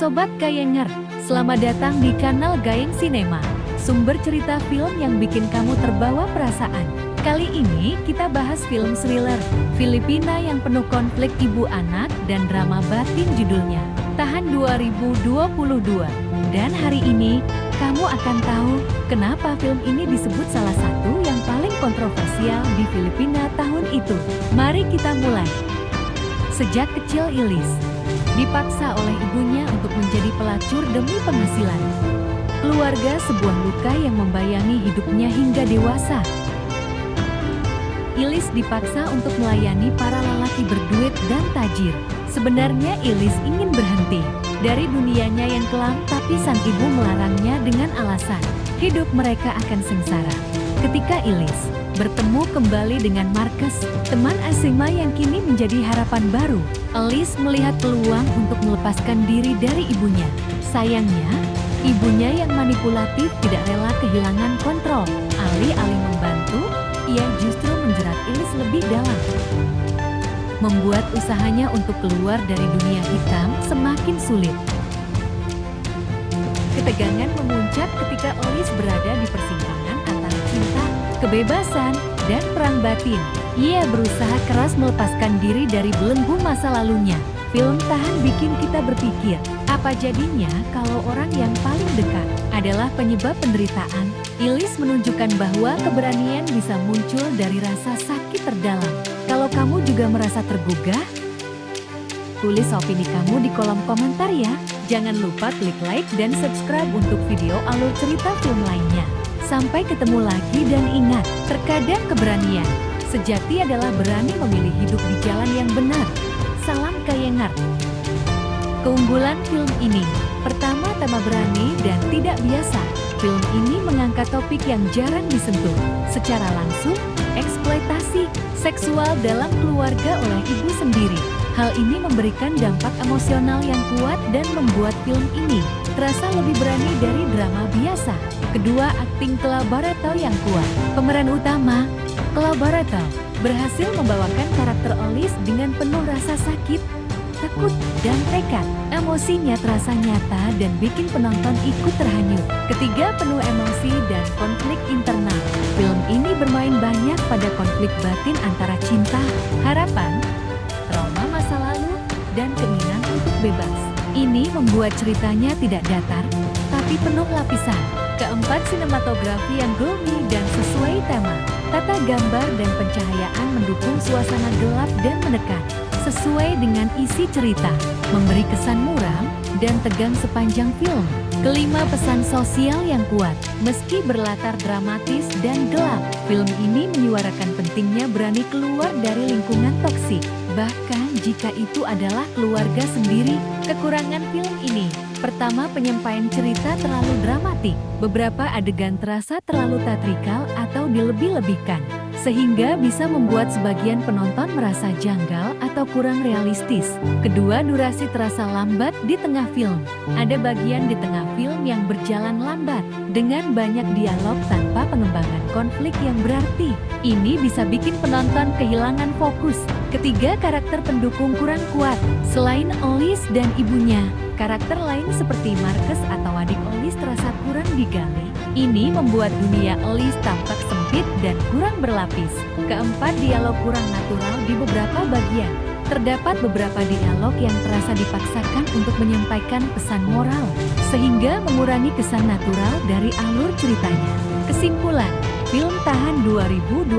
Sobat Gayenger, selamat datang di kanal Gayeng Cinema, sumber cerita film yang bikin kamu terbawa perasaan. Kali ini kita bahas film thriller Filipina yang penuh konflik ibu anak dan drama batin, judulnya Tahan 2022. Dan hari ini, kamu akan tahu kenapa film ini disebut salah satu yang paling kontroversial di Filipina tahun itu. Mari kita mulai. Sejak kecil Ilis dipaksa oleh ibunya untuk menjadi pelacur demi penghasilan keluarga, sebuah luka yang membayangi hidupnya hingga dewasa. Ilis dipaksa untuk melayani para lelaki berduit dan tajir. Sebenarnya Ilis ingin berhenti dari dunianya yang kelam, tapi sang ibu melarangnya dengan alasan hidup mereka akan sengsara. Ketika Ilis bertemu kembali dengan Marcus, teman SMA yang kini menjadi harapan baru, Ilis melihat peluang untuk melepaskan diri dari ibunya. Sayangnya, ibunya yang manipulatif tidak rela kehilangan kontrol. Alih-alih membantu, ia justru menjerat Ilis lebih dalam, membuat usahanya untuk keluar dari dunia hitam semakin sulit. Ketegangan memuncak ketika Ilis berada di persimpangan antara cinta, kebebasan, dan perang batin. Ia berusaha keras melepaskan diri dari belenggu masa lalunya. Film Tahan bikin kita berpikir, apa jadinya kalau orang yang paling dekat adalah penyebab penderitaan? Ilis menunjukkan bahwa keberanian bisa muncul dari rasa sakit terdalam. Kalau kamu juga merasa tergugah, tulis opini kamu di kolom komentar ya. Jangan lupa klik like dan subscribe untuk video alur cerita film lainnya. Sampai ketemu lagi, dan ingat, terkadang keberanian sejati adalah berani memilih hidup di jalan yang benar. Salam Gayenger. Keunggulan film ini, pertama, tema berani dan tidak biasa. Film ini mengangkat topik yang jarang disentuh secara langsung, eksploitasi seksual dalam keluarga oleh ibu sendiri. Hal ini memberikan dampak emosional yang kuat dan membuat film ini terasa lebih berani dari drama biasa. Kedua, akting Kla Baratow yang kuat. Pemeran utama, Kla Baratow, berhasil membawakan karakter Ilis dengan penuh rasa sakit, takut, dan tekad. Emosinya terasa nyata dan bikin penonton ikut terhanyut. Ketiga, penuh emosi dan konflik internal. Film ini bermain banyak pada konflik batin antara cinta, harapan, trauma masa lalu, dan keinginan untuk bebas. Ini membuat ceritanya tidak datar, tapi penuh lapisan. Keempat, sinematografi yang gloomy dan sesuai tema. Tata gambar dan pencahayaan mendukung suasana gelap dan menekan, sesuai dengan isi cerita, memberi kesan muram dan tegang sepanjang film. Kelima, pesan sosial yang kuat. Meski berlatar dramatis dan gelap, film ini menyuarakan pentingnya berani keluar dari lingkungan toksik, bahkan jika itu adalah keluarga sendiri. Kekurangan film ini, pertama, penyampaian cerita terlalu dramatik. Beberapa adegan terasa terlalu teatrikal atau dilebih-lebihkan, sehingga bisa membuat sebagian penonton merasa janggal atau kurang realistis. Kedua, durasi terasa lambat di tengah film. Ada bagian di tengah film yang berjalan lambat, dengan banyak dialog tanpa pengembangan konflik yang berarti. Ini bisa bikin penonton kehilangan fokus. Ketiga, karakter pendukung kurang kuat. Selain Ilis dan ibunya, karakter lain seperti Marcus atau adik Ilis terasa kurang digali. Ini membuat dunia Ilis tampak sempit dan kurang berlapis. Keempat, dialog kurang natural di beberapa bagian. Terdapat beberapa dialog yang terasa dipaksakan untuk menyampaikan pesan moral, sehingga mengurangi kesan natural dari alur ceritanya. Kesimpulan, film Tahan 2022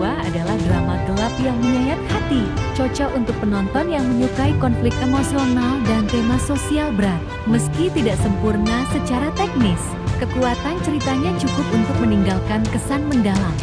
adalah drama gelap yang menyayat hati, cocok untuk penonton yang menyukai konflik emosional dan tema sosial berat. Meski tidak sempurna secara teknis, kekuatan ceritanya cukup untuk meninggalkan kesan mendalam.